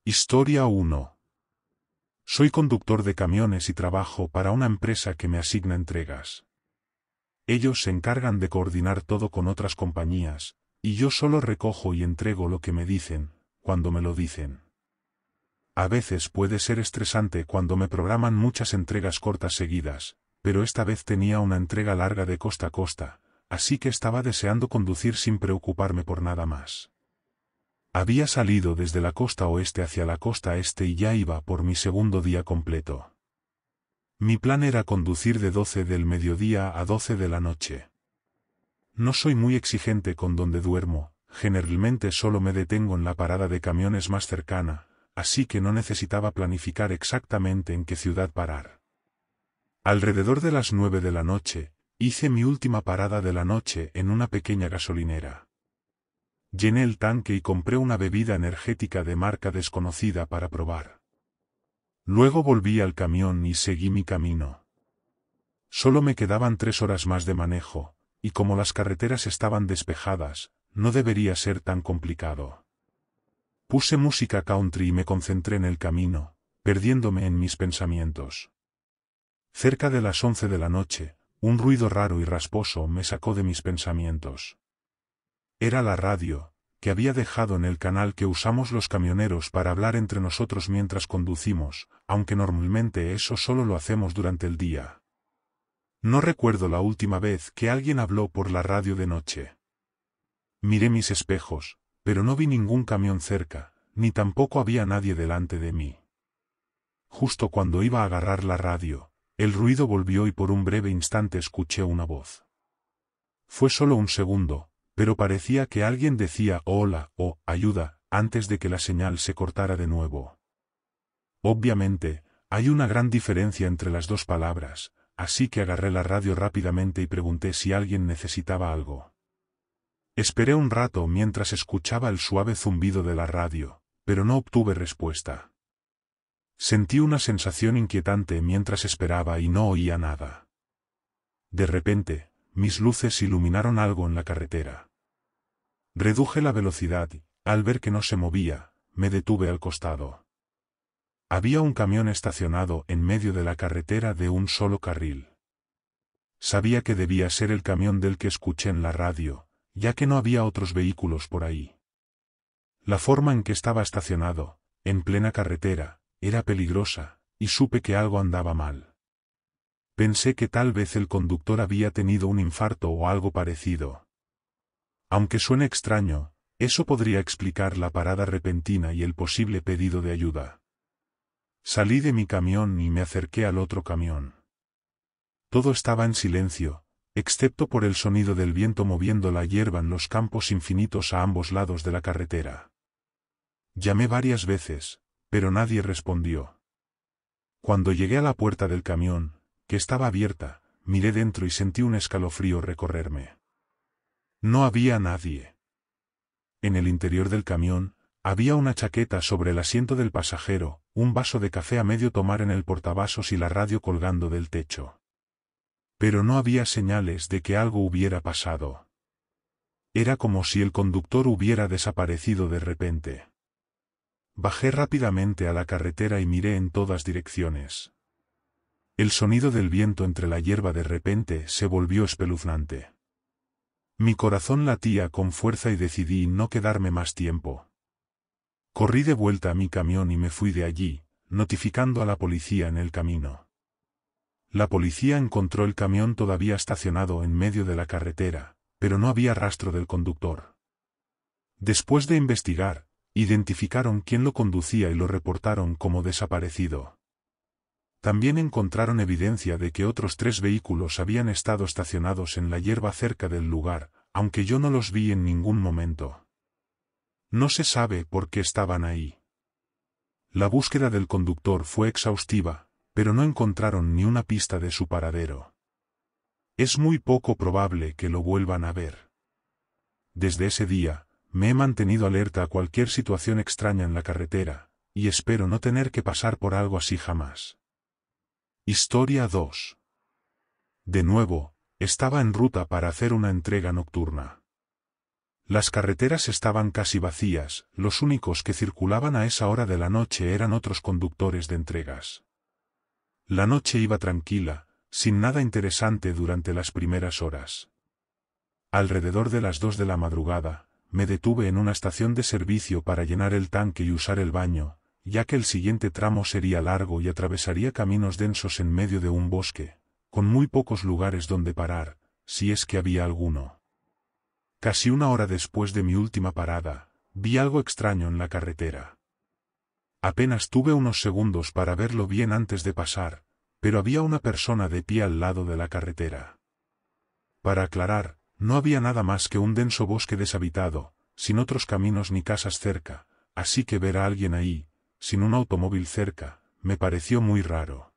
Historia 1. Soy conductor de camiones y trabajo para una empresa que me asigna entregas. Ellos se encargan de coordinar todo con otras compañías, y yo solo recojo y entrego lo que me dicen, cuando me lo dicen. A veces puede ser estresante cuando me programan muchas entregas cortas seguidas, pero esta vez tenía una entrega larga de costa a costa, así que estaba deseando conducir sin preocuparme por nada más. Había salido desde la costa oeste hacia la costa este y ya iba por mi segundo día completo. Mi plan era conducir de 12 del mediodía a 12 de la noche. No soy muy exigente con donde duermo, generalmente solo me detengo en la parada de camiones más cercana, así que no necesitaba planificar exactamente en qué ciudad parar. Alrededor de las 9 de la noche, hice mi última parada de la noche en una pequeña gasolinera. Llené el tanque y compré una bebida energética de marca desconocida para probar. Luego volví al camión y seguí mi camino. Solo me quedaban 3 horas más de manejo, y como las carreteras estaban despejadas, no debería ser tan complicado. Puse música country y me concentré en el camino, perdiéndome en mis pensamientos. Cerca de las 11 de la noche, un ruido raro y rasposo me sacó de mis pensamientos. Era la radio, que había dejado en el canal que usamos los camioneros para hablar entre nosotros mientras conducimos, aunque normalmente eso solo lo hacemos durante el día. No recuerdo la última vez que alguien habló por la radio de noche. Miré mis espejos, pero no vi ningún camión cerca, ni tampoco había nadie delante de mí. Justo cuando iba a agarrar la radio, el ruido volvió y por un breve instante escuché una voz. Fue solo un segundo, pero parecía que alguien decía hola o ayuda antes de que la señal se cortara de nuevo. Obviamente, hay una gran diferencia entre las dos palabras, así que agarré la radio rápidamente y pregunté si alguien necesitaba algo. Esperé un rato mientras escuchaba el suave zumbido de la radio, pero no obtuve respuesta. Sentí una sensación inquietante mientras esperaba y no oía nada. De repente, mis luces iluminaron algo en la carretera. Reduje la velocidad y, al ver que no se movía, me detuve al costado. Había un camión estacionado en medio de la carretera de un solo carril. Sabía que debía ser el camión del que escuché en la radio, ya que no había otros vehículos por ahí. La forma en que estaba estacionado, en plena carretera, era peligrosa, y supe que algo andaba mal. Pensé que tal vez el conductor había tenido un infarto o algo parecido. Aunque suene extraño, eso podría explicar la parada repentina y el posible pedido de ayuda. Salí de mi camión y me acerqué al otro camión. Todo estaba en silencio, excepto por el sonido del viento moviendo la hierba en los campos infinitos a ambos lados de la carretera. Llamé varias veces, pero nadie respondió. Cuando llegué a la puerta del camión, que estaba abierta, miré dentro y sentí un escalofrío recorrerme. No había nadie. En el interior del camión, había una chaqueta sobre el asiento del pasajero, un vaso de café a medio tomar en el portavasos y la radio colgando del techo. Pero no había señales de que algo hubiera pasado. Era como si el conductor hubiera desaparecido de repente. Bajé rápidamente a la carretera y miré en todas direcciones. El sonido del viento entre la hierba de repente se volvió espeluznante. Mi corazón latía con fuerza y decidí no quedarme más tiempo. Corrí de vuelta a mi camión y me fui de allí, notificando a la policía en el camino. La policía encontró el camión todavía estacionado en medio de la carretera, pero no había rastro del conductor. Después de investigar, identificaron quién lo conducía y lo reportaron como desaparecido. También encontraron evidencia de que otros 3 vehículos habían estado estacionados en la hierba cerca del lugar, aunque yo no los vi en ningún momento. No se sabe por qué estaban ahí. La búsqueda del conductor fue exhaustiva, pero no encontraron ni una pista de su paradero. Es muy poco probable que lo vuelvan a ver. Desde ese día, me he mantenido alerta a cualquier situación extraña en la carretera, y espero no tener que pasar por algo así jamás. Historia 2. De nuevo, estaba en ruta para hacer una entrega nocturna. Las carreteras estaban casi vacías, los únicos que circulaban a esa hora de la noche eran otros conductores de entregas. La noche iba tranquila, sin nada interesante durante las primeras horas. Alrededor de las 2 de la madrugada, me detuve en una estación de servicio para llenar el tanque y usar el baño, ya que el siguiente tramo sería largo y atravesaría caminos densos en medio de un bosque, con muy pocos lugares donde parar, si es que había alguno. Casi una hora después de mi última parada, vi algo extraño en la carretera. Apenas tuve unos segundos para verlo bien antes de pasar, pero había una persona de pie al lado de la carretera. Para aclarar, no había nada más que un denso bosque deshabitado, sin otros caminos ni casas cerca, así que ver a alguien ahí, sin un automóvil cerca, me pareció muy raro.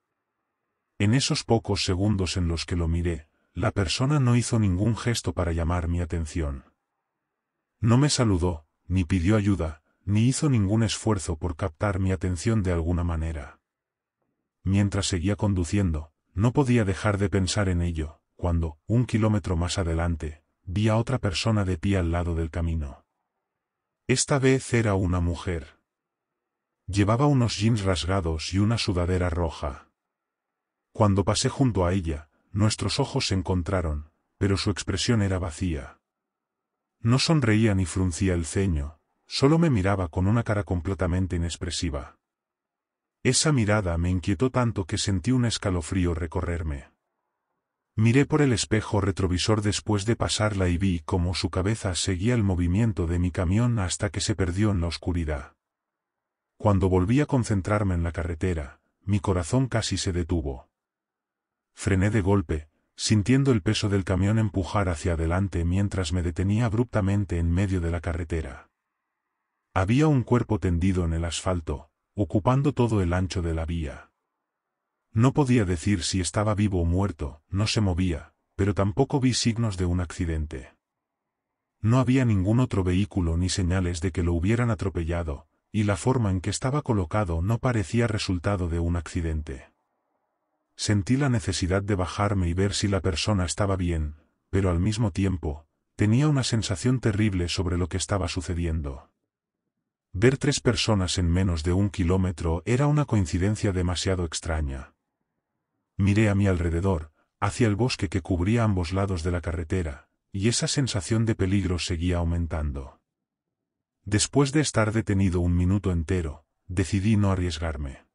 En esos pocos segundos en los que lo miré, la persona no hizo ningún gesto para llamar mi atención. No me saludó, ni pidió ayuda, ni hizo ningún esfuerzo por captar mi atención de alguna manera. Mientras seguía conduciendo, no podía dejar de pensar en ello, cuando, 1 kilómetro más adelante, vi a otra persona de pie al lado del camino. Esta vez era una mujer. Llevaba unos jeans rasgados y una sudadera roja. Cuando pasé junto a ella, nuestros ojos se encontraron, pero su expresión era vacía. No sonreía ni fruncía el ceño, solo me miraba con una cara completamente inexpresiva. Esa mirada me inquietó tanto que sentí un escalofrío recorrerme. Miré por el espejo retrovisor después de pasarla y vi cómo su cabeza seguía el movimiento de mi camión hasta que se perdió en la oscuridad. Cuando volví a concentrarme en la carretera, mi corazón casi se detuvo. Frené de golpe, sintiendo el peso del camión empujar hacia adelante mientras me detenía abruptamente en medio de la carretera. Había un cuerpo tendido en el asfalto, ocupando todo el ancho de la vía. No podía decir si estaba vivo o muerto, no se movía, pero tampoco vi signos de un accidente. No había ningún otro vehículo ni señales de que lo hubieran atropellado, y la forma en que estaba colocado no parecía resultado de un accidente. Sentí la necesidad de bajarme y ver si la persona estaba bien, pero al mismo tiempo, tenía una sensación terrible sobre lo que estaba sucediendo. Ver 3 personas en menos de 1 kilómetro era una coincidencia demasiado extraña. Miré a mi alrededor, hacia el bosque que cubría ambos lados de la carretera, y esa sensación de peligro seguía aumentando. Después de estar detenido 1 minuto entero, decidí no arriesgarme.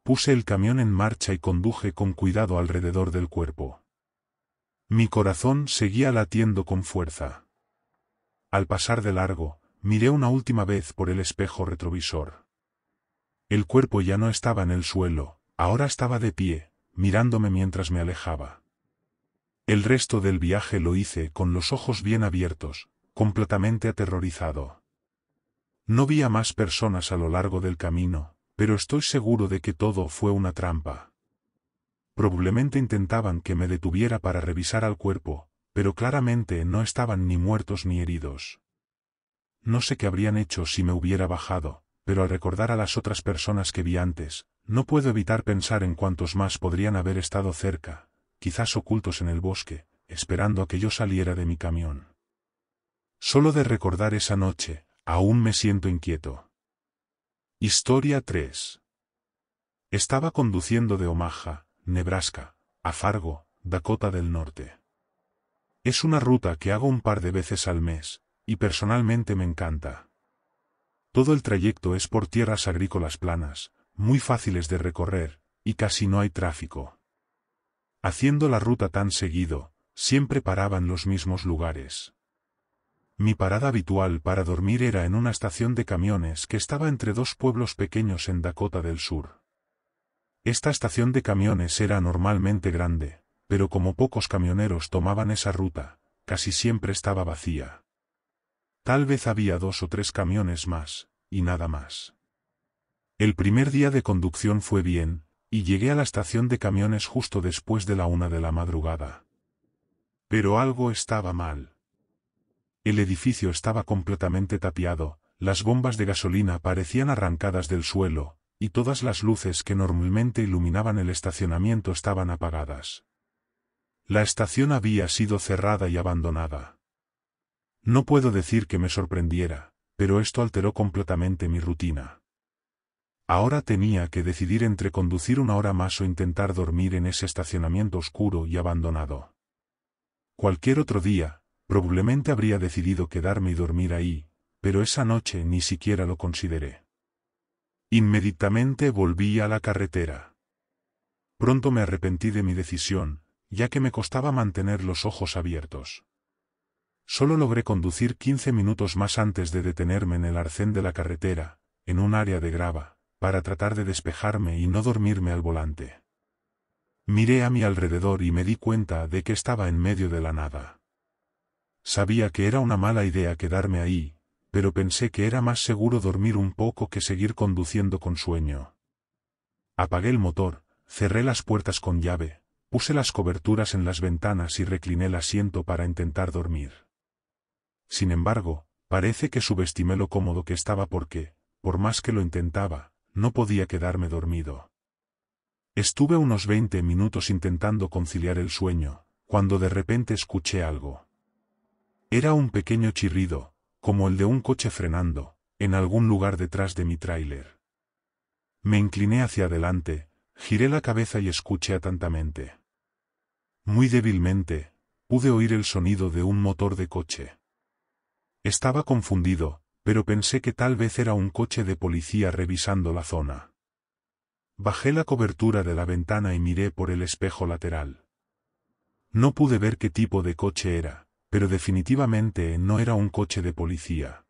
Puse el camión en marcha y conduje con cuidado alrededor del cuerpo. Mi corazón seguía latiendo con fuerza. Al pasar de largo, miré una última vez por el espejo retrovisor. El cuerpo ya no estaba en el suelo, ahora estaba de pie, mirándome mientras me alejaba. El resto del viaje lo hice con los ojos bien abiertos, completamente aterrorizado. No vi a más personas a lo largo del camino, pero estoy seguro de que todo fue una trampa. Probablemente intentaban que me detuviera para revisar al cuerpo, pero claramente no estaban ni muertos ni heridos. No sé qué habrían hecho si me hubiera bajado, pero al recordar a las otras personas que vi antes, no puedo evitar pensar en cuántos más podrían haber estado cerca, quizás ocultos en el bosque, esperando a que yo saliera de mi camión. Solo de recordar esa noche, aún me siento inquieto. Historia 3. Estaba conduciendo de Omaha, Nebraska, a Fargo, Dakota del Norte. Es una ruta que hago un par de veces al mes, y personalmente me encanta. Todo el trayecto es por tierras agrícolas planas, muy fáciles de recorrer, y casi no hay tráfico. Haciendo la ruta tan seguido, siempre paraba en los mismos lugares. Mi parada habitual para dormir era en una estación de camiones que estaba entre 2 pueblos pequeños en Dakota del Sur. Esta estación de camiones era normalmente grande, pero como pocos camioneros tomaban esa ruta, casi siempre estaba vacía. Tal vez había 2 o 3 camiones más, y nada más. El primer día de conducción fue bien, y llegué a la estación de camiones justo después de la 1 de la madrugada. Pero algo estaba mal. El edificio estaba completamente tapiado, las bombas de gasolina parecían arrancadas del suelo, y todas las luces que normalmente iluminaban el estacionamiento estaban apagadas. La estación había sido cerrada y abandonada. No puedo decir que me sorprendiera, pero esto alteró completamente mi rutina. Ahora tenía que decidir entre conducir una hora más o intentar dormir en ese estacionamiento oscuro y abandonado. Cualquier otro día, probablemente habría decidido quedarme y dormir ahí, pero esa noche ni siquiera lo consideré. Inmediatamente volví a la carretera. Pronto me arrepentí de mi decisión, ya que me costaba mantener los ojos abiertos. Solo logré conducir 15 minutos más antes de detenerme en el arcén de la carretera, en un área de grava, para tratar de despejarme y no dormirme al volante. Miré a mi alrededor y me di cuenta de que estaba en medio de la nada. Sabía que era una mala idea quedarme ahí, pero pensé que era más seguro dormir un poco que seguir conduciendo con sueño. Apagué el motor, cerré las puertas con llave, puse las coberturas en las ventanas y recliné el asiento para intentar dormir. Sin embargo, parece que subestimé lo cómodo que estaba porque, por más que lo intentaba, no podía quedarme dormido. Estuve unos 20 minutos intentando conciliar el sueño, cuando de repente escuché algo. Era un pequeño chirrido, como el de un coche frenando, en algún lugar detrás de mi tráiler. Me incliné hacia adelante, giré la cabeza y escuché atentamente. Muy débilmente, pude oír el sonido de un motor de coche. Estaba confundido, pero pensé que tal vez era un coche de policía revisando la zona. Bajé la cobertura de la ventana y miré por el espejo lateral. No pude ver qué tipo de coche era, pero definitivamente no era un coche de policía.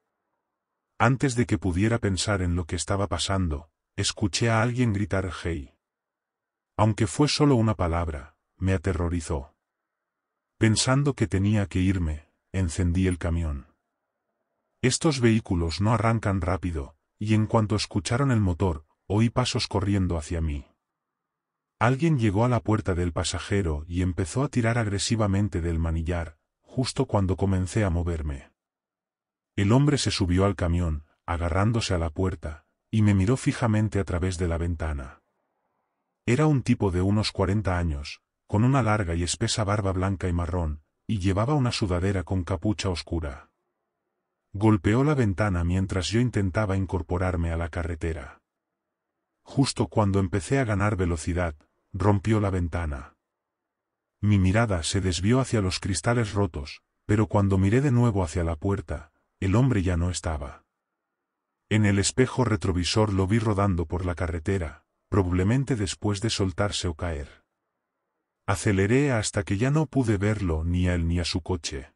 Antes de que pudiera pensar en lo que estaba pasando, escuché a alguien gritar "hey". Aunque fue solo una palabra, me aterrorizó. Pensando que tenía que irme, encendí el camión. Estos vehículos no arrancan rápido, y en cuanto escucharon el motor, oí pasos corriendo hacia mí. Alguien llegó a la puerta del pasajero y empezó a tirar agresivamente del manillar, justo cuando comencé a moverme. El hombre se subió al camión, agarrándose a la puerta, y me miró fijamente a través de la ventana. Era un tipo de unos 40 años, con una larga y espesa barba blanca y marrón, y llevaba una sudadera con capucha oscura. Golpeó la ventana mientras yo intentaba incorporarme a la carretera. Justo cuando empecé a ganar velocidad, rompió la ventana. Mi mirada se desvió hacia los cristales rotos, pero cuando miré de nuevo hacia la puerta, el hombre ya no estaba. En el espejo retrovisor lo vi rodando por la carretera, probablemente después de soltarse o caer. Aceleré hasta que ya no pude verlo ni a él ni a su coche.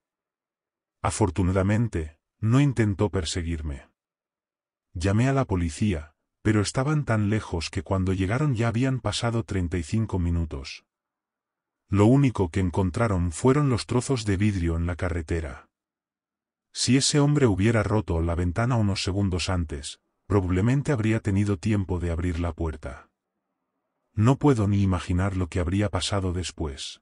Afortunadamente, no intentó perseguirme. Llamé a la policía, pero estaban tan lejos que cuando llegaron ya habían pasado 35 minutos. Lo único que encontraron fueron los trozos de vidrio en la carretera. Si ese hombre hubiera roto la ventana unos segundos antes, probablemente habría tenido tiempo de abrir la puerta. No puedo ni imaginar lo que habría pasado después.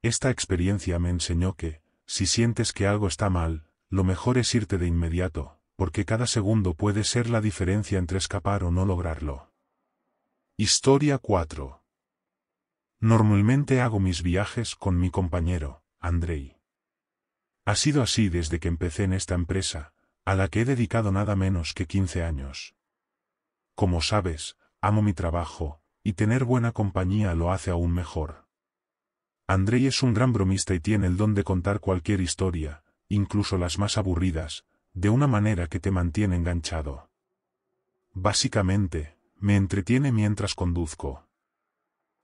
Esta experiencia me enseñó que, si sientes que algo está mal, lo mejor es irte de inmediato, porque cada segundo puede ser la diferencia entre escapar o no lograrlo. Historia 4. Normalmente hago mis viajes con mi compañero, Andrei. Ha sido así desde que empecé en esta empresa, a la que he dedicado nada menos que 15 años. Como sabes, amo mi trabajo, y tener buena compañía lo hace aún mejor. Andrei es un gran bromista y tiene el don de contar cualquier historia, incluso las más aburridas, de una manera que te mantiene enganchado. Básicamente, me entretiene mientras conduzco.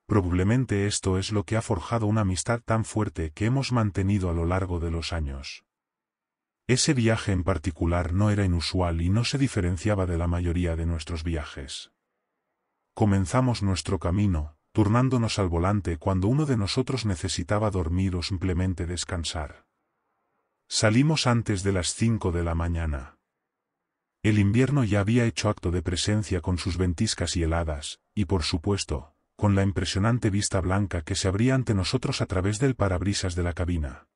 Probablemente esto es lo que ha forjado una amistad tan fuerte que hemos mantenido a lo largo de los años. Ese viaje en particular no era inusual y no se diferenciaba de la mayoría de nuestros viajes. Comenzamos nuestro camino, turnándonos al volante cuando uno de nosotros necesitaba dormir o simplemente descansar. Salimos antes de las 5 de la mañana. El invierno ya había hecho acto de presencia con sus ventiscas y heladas, y por supuesto, con la impresionante vista blanca que se abría ante nosotros a través del parabrisas de la cabina.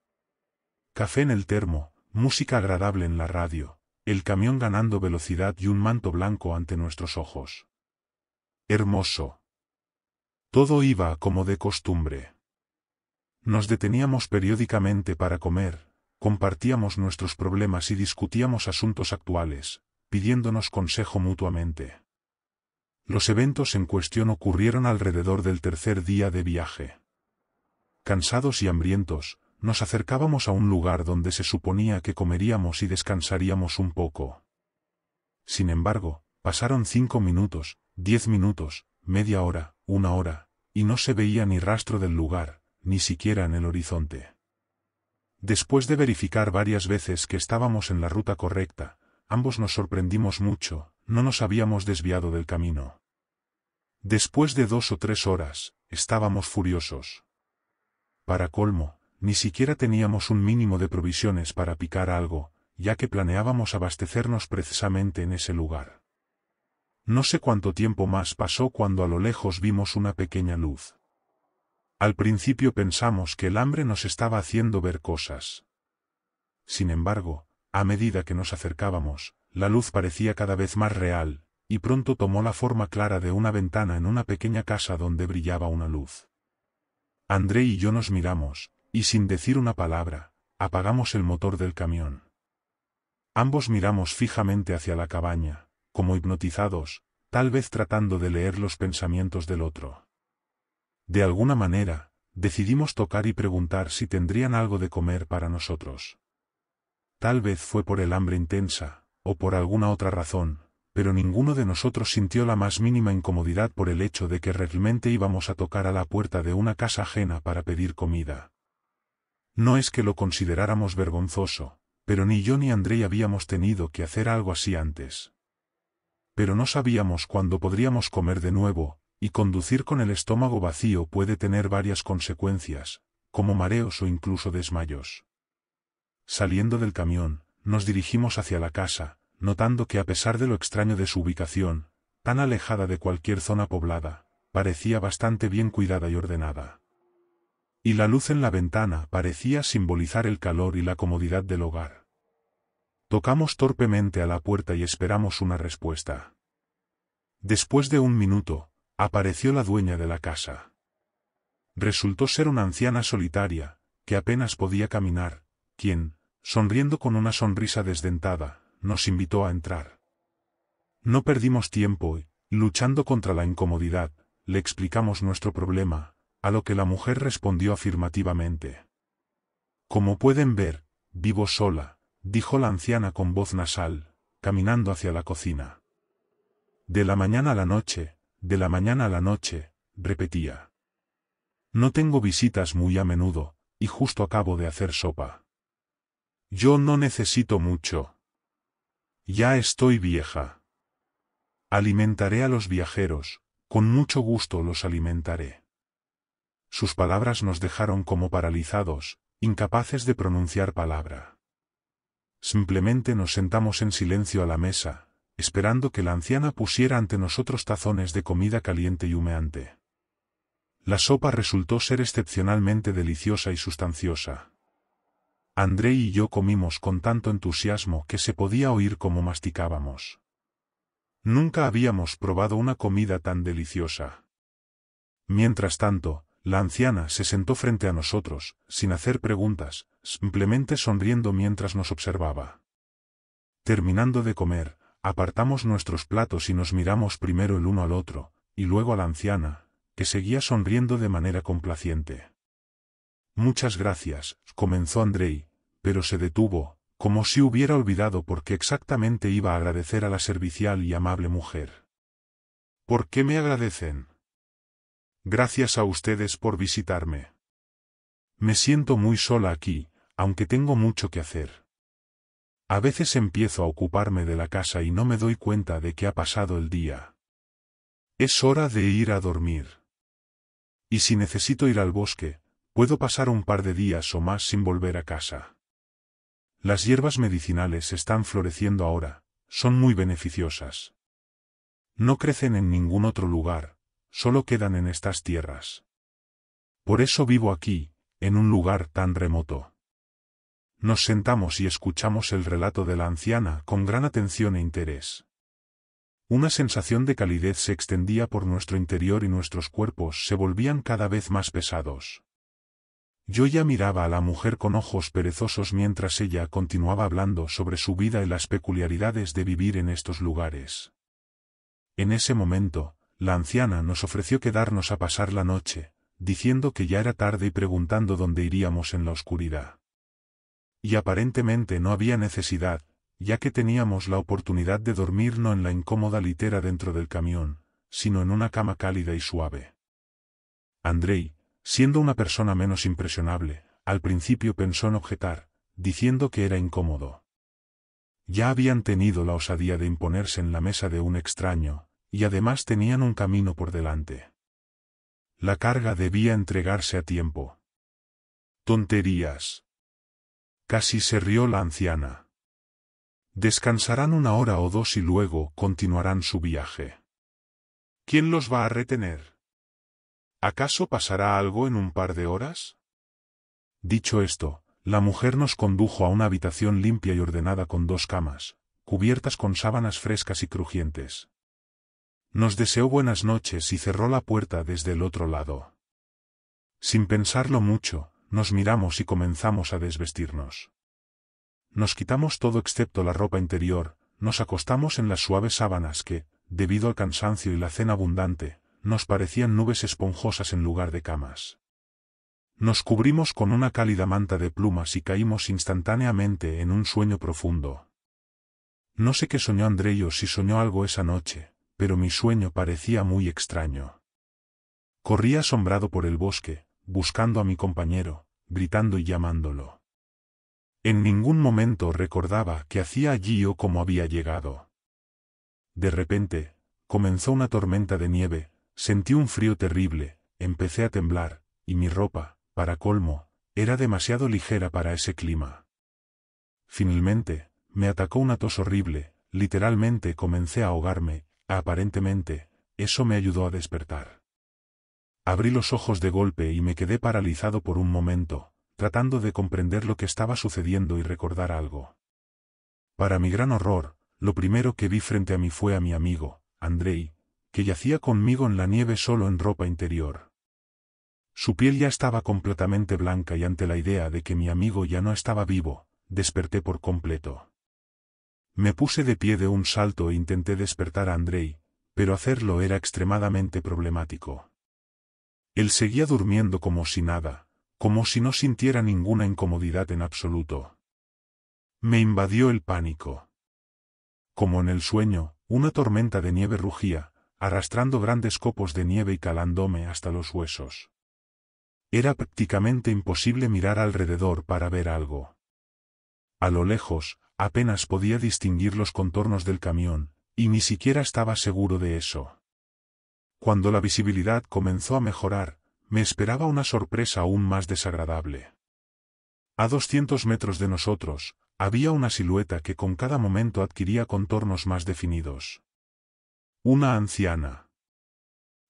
Café en el termo, música agradable en la radio, el camión ganando velocidad y un manto blanco ante nuestros ojos. Hermoso. Todo iba como de costumbre. Nos deteníamos periódicamente para comer, compartíamos nuestros problemas y discutíamos asuntos actuales, pidiéndonos consejo mutuamente. Los eventos en cuestión ocurrieron alrededor del tercer día de viaje. Cansados y hambrientos, nos acercábamos a un lugar donde se suponía que comeríamos y descansaríamos un poco. Sin embargo, pasaron 5 minutos, 10 minutos, media hora, 1 hora, y no se veía ni rastro del lugar, ni siquiera en el horizonte. Después de verificar varias veces que estábamos en la ruta correcta, ambos nos sorprendimos mucho, no nos habíamos desviado del camino. Después de 2 o 3 horas, estábamos furiosos. Para colmo, ni siquiera teníamos un mínimo de provisiones para picar algo, ya que planeábamos abastecernos precisamente en ese lugar. No sé cuánto tiempo más pasó cuando a lo lejos vimos una pequeña luz. Al principio pensamos que el hambre nos estaba haciendo ver cosas. Sin embargo, a medida que nos acercábamos, la luz parecía cada vez más real, y pronto tomó la forma clara de una ventana en una pequeña casa donde brillaba una luz. André y yo nos miramos, y sin decir una palabra, apagamos el motor del camión. Ambos miramos fijamente hacia la cabaña, como hipnotizados, tal vez tratando de leer los pensamientos del otro. De alguna manera, decidimos tocar y preguntar si tendrían algo de comer para nosotros. Tal vez fue por el hambre intensa, o por alguna otra razón, pero ninguno de nosotros sintió la más mínima incomodidad por el hecho de que realmente íbamos a tocar a la puerta de una casa ajena para pedir comida. No es que lo consideráramos vergonzoso, pero ni yo ni Andrei habíamos tenido que hacer algo así antes. Pero no sabíamos cuándo podríamos comer de nuevo, y conducir con el estómago vacío puede tener varias consecuencias, como mareos o incluso desmayos. Saliendo del camión, nos dirigimos hacia la casa, notando que a pesar de lo extraño de su ubicación, tan alejada de cualquier zona poblada, parecía bastante bien cuidada y ordenada. Y la luz en la ventana parecía simbolizar el calor y la comodidad del hogar. Tocamos torpemente a la puerta y esperamos una respuesta. Después de 1 minuto, apareció la dueña de la casa. Resultó ser una anciana solitaria, que apenas podía caminar, quien, sonriendo con una sonrisa desdentada, nos invitó a entrar. No perdimos tiempo y, luchando contra la incomodidad, le explicamos nuestro problema, a lo que la mujer respondió afirmativamente. Como pueden ver, vivo sola, dijo la anciana con voz nasal, caminando hacia la cocina. De la mañana a la noche, de la mañana a la noche, repetía. No tengo visitas muy a menudo, y justo acabo de hacer sopa. Yo no necesito mucho. Ya estoy vieja. Alimentaré a los viajeros, con mucho gusto los alimentaré. Sus palabras nos dejaron como paralizados, incapaces de pronunciar palabra. Simplemente nos sentamos en silencio a la mesa, esperando que la anciana pusiera ante nosotros tazones de comida caliente y humeante. La sopa resultó ser excepcionalmente deliciosa y sustanciosa. André y yo comimos con tanto entusiasmo que se podía oír cómo masticábamos. Nunca habíamos probado una comida tan deliciosa. Mientras tanto, la anciana se sentó frente a nosotros, sin hacer preguntas, simplemente sonriendo mientras nos observaba. Terminando de comer, apartamos nuestros platos y nos miramos primero el uno al otro, y luego a la anciana, que seguía sonriendo de manera complaciente. Muchas gracias, comenzó Andrei, pero se detuvo, como si hubiera olvidado por qué exactamente iba a agradecer a la servicial y amable mujer. ¿Por qué me agradecen? Gracias a ustedes por visitarme. Me siento muy sola aquí, aunque tengo mucho que hacer. A veces empiezo a ocuparme de la casa y no me doy cuenta de que ha pasado el día. Es hora de ir a dormir. Y si necesito ir al bosque, puedo pasar un par de días o más sin volver a casa. Las hierbas medicinales están floreciendo ahora, son muy beneficiosas. No crecen en ningún otro lugar, solo quedan en estas tierras. Por eso vivo aquí, en un lugar tan remoto. Nos sentamos y escuchamos el relato de la anciana con gran atención e interés. Una sensación de calidez se extendía por nuestro interior y nuestros cuerpos se volvían cada vez más pesados. Yo ya miraba a la mujer con ojos perezosos mientras ella continuaba hablando sobre su vida y las peculiaridades de vivir en estos lugares. En ese momento, la anciana nos ofreció quedarnos a pasar la noche, diciendo que ya era tarde y preguntando dónde iríamos en la oscuridad. Y aparentemente no había necesidad, ya que teníamos la oportunidad de dormir no en la incómoda litera dentro del camión, sino en una cama cálida y suave. Andrei, siendo una persona menos impresionable, al principio pensó en objetar, diciendo que era incómodo. Ya habían tenido la osadía de imponerse en la mesa de un extraño, y además tenían un camino por delante. La carga debía entregarse a tiempo. Tonterías. Casi se rió la anciana. Descansarán una hora o dos y luego continuarán su viaje. ¿Quién los va a retener? ¿Acaso pasará algo en un par de horas? Dicho esto, la mujer nos condujo a una habitación limpia y ordenada con 2 camas, cubiertas con sábanas frescas y crujientes. Nos deseó buenas noches y cerró la puerta desde el otro lado. Sin pensarlo mucho, nos miramos y comenzamos a desvestirnos. Nos quitamos todo excepto la ropa interior, nos acostamos en las suaves sábanas que, debido al cansancio y la cena abundante, nos parecían nubes esponjosas en lugar de camas. Nos cubrimos con una cálida manta de plumas y caímos instantáneamente en un sueño profundo. No sé qué soñó Andrei o si soñó algo esa noche, pero mi sueño parecía muy extraño. Corrí asombrado por el bosque, buscando a mi compañero, gritando y llamándolo. En ningún momento recordaba qué hacía allí o cómo había llegado. De repente, comenzó una tormenta de nieve, sentí un frío terrible, empecé a temblar, y mi ropa, para colmo, era demasiado ligera para ese clima. Finalmente, me atacó una tos horrible, literalmente comencé a ahogarme, aparentemente, eso me ayudó a despertar. Abrí los ojos de golpe y me quedé paralizado por un momento, tratando de comprender lo que estaba sucediendo y recordar algo. Para mi gran horror, lo primero que vi frente a mí fue a mi amigo, Andrei, que yacía conmigo en la nieve solo en ropa interior. Su piel ya estaba completamente blanca y ante la idea de que mi amigo ya no estaba vivo, desperté por completo. Me puse de pie de un salto e intenté despertar a Andrei, pero hacerlo era extremadamente problemático. Él seguía durmiendo como si nada, como si no sintiera ninguna incomodidad en absoluto. Me invadió el pánico. Como en el sueño, una tormenta de nieve rugía, arrastrando grandes copos de nieve y calándome hasta los huesos. Era prácticamente imposible mirar alrededor para ver algo. A lo lejos, apenas podía distinguir los contornos del camión, y ni siquiera estaba seguro de eso. Cuando la visibilidad comenzó a mejorar, me esperaba una sorpresa aún más desagradable. A 200 metros de nosotros, había una silueta que con cada momento adquiría contornos más definidos. Una anciana.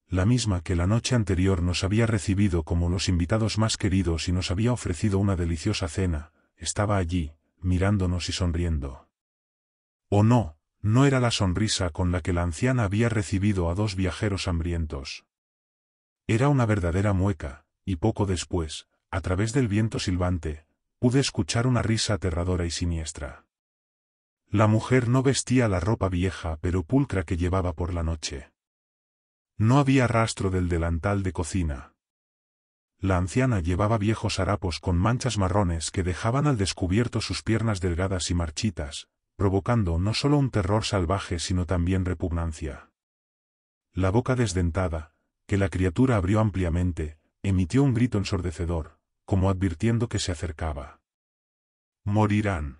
La misma que la noche anterior nos había recibido como los invitados más queridos y nos había ofrecido una deliciosa cena, estaba allí, mirándonos y sonriendo. Oh no, no era la sonrisa con la que la anciana había recibido a 2 viajeros hambrientos. Era una verdadera mueca, y poco después, a través del viento silbante, pude escuchar una risa aterradora y siniestra. La mujer no vestía la ropa vieja pero pulcra que llevaba por la noche. No había rastro del delantal de cocina. La anciana llevaba viejos harapos con manchas marrones que dejaban al descubierto sus piernas delgadas y marchitas, provocando no solo un terror salvaje sino también repugnancia. La boca desdentada, que la criatura abrió ampliamente, emitió un grito ensordecedor, como advirtiendo que se acercaba. Morirán.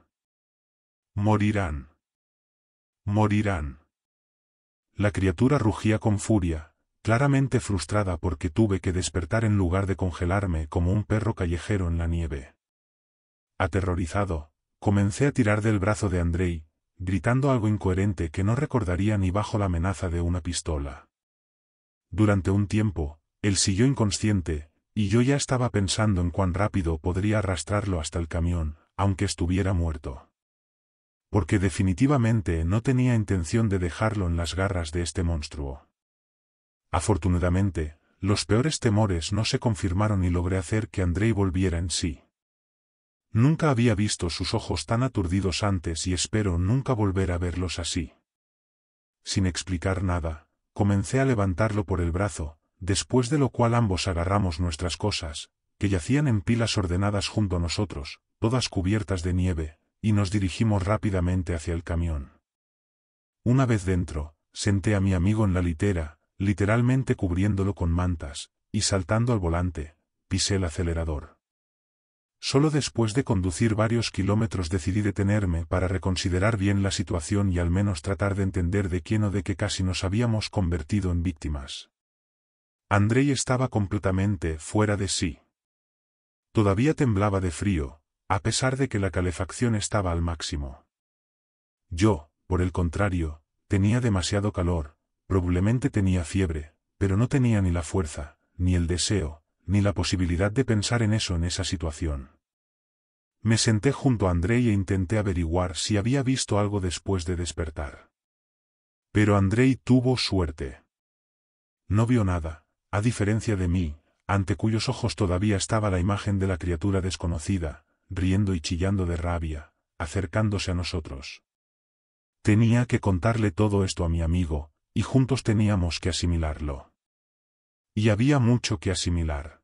Morirán. Morirán. La criatura rugía con furia, claramente frustrada porque tuve que despertar en lugar de congelarme como un perro callejero en la nieve. Aterrorizado, comencé a tirar del brazo de Andrei, gritando algo incoherente que no recordaría ni bajo la amenaza de una pistola. Durante un tiempo, él siguió inconsciente, y yo ya estaba pensando en cuán rápido podría arrastrarlo hasta el camión, aunque estuviera muerto. Porque definitivamente no tenía intención de dejarlo en las garras de este monstruo. Afortunadamente, los peores temores no se confirmaron y logré hacer que Andrei volviera en sí. Nunca había visto sus ojos tan aturdidos antes y espero nunca volver a verlos así. Sin explicar nada, comencé a levantarlo por el brazo, después de lo cual ambos agarramos nuestras cosas, que yacían en pilas ordenadas junto a nosotros, todas cubiertas de nieve, y nos dirigimos rápidamente hacia el camión. Una vez dentro, senté a mi amigo en la litera, literalmente cubriéndolo con mantas, y saltando al volante, pisé el acelerador. Solo después de conducir varios kilómetros decidí detenerme para reconsiderar bien la situación y al menos tratar de entender de quién o de qué casi nos habíamos convertido en víctimas. Andrei estaba completamente fuera de sí. Todavía temblaba de frío, a pesar de que la calefacción estaba al máximo. Yo, por el contrario, tenía demasiado calor, probablemente tenía fiebre, pero no tenía ni la fuerza, ni el deseo, ni la posibilidad de pensar en eso en esa situación. Me senté junto a Andrei e intenté averiguar si había visto algo después de despertar. Pero Andrei tuvo suerte. No vio nada, a diferencia de mí, ante cuyos ojos todavía estaba la imagen de la criatura desconocida, riendo y chillando de rabia, acercándose a nosotros. Tenía que contarle todo esto a mi amigo, y juntos teníamos que asimilarlo. Y había mucho que asimilar.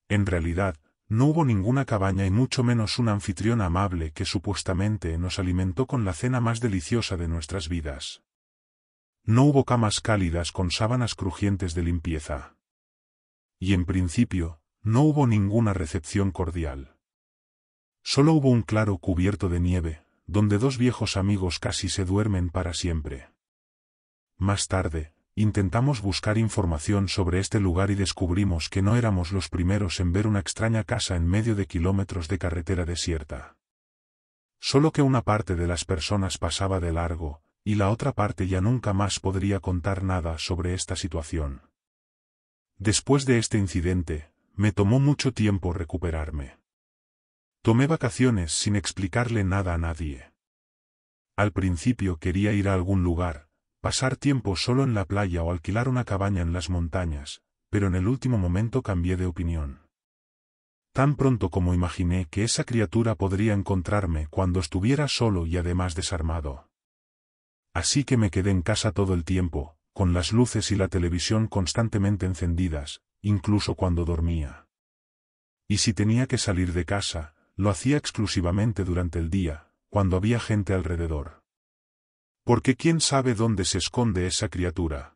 En realidad, no hubo ninguna cabaña y mucho menos un anfitrión amable que supuestamente nos alimentó con la cena más deliciosa de nuestras vidas. No hubo camas cálidas con sábanas crujientes de limpieza. Y en principio, no hubo ninguna recepción cordial. Solo hubo un claro cubierto de nieve, donde dos viejos amigos casi se duermen para siempre. Más tarde, intentamos buscar información sobre este lugar y descubrimos que no éramos los primeros en ver una extraña casa en medio de kilómetros de carretera desierta. Solo que una parte de las personas pasaba de largo, y la otra parte ya nunca más podría contar nada sobre esta situación. Después de este incidente, me tomó mucho tiempo recuperarme. Tomé vacaciones sin explicarle nada a nadie. Al principio quería ir a algún lugar, pasar tiempo solo en la playa o alquilar una cabaña en las montañas, pero en el último momento cambié de opinión. Tan pronto como imaginé que esa criatura podría encontrarme cuando estuviera solo y además desarmado. Así que me quedé en casa todo el tiempo, con las luces y la televisión constantemente encendidas, incluso cuando dormía. Y si tenía que salir de casa, lo hacía exclusivamente durante el día, cuando había gente alrededor. Porque quién sabe dónde se esconde esa criatura.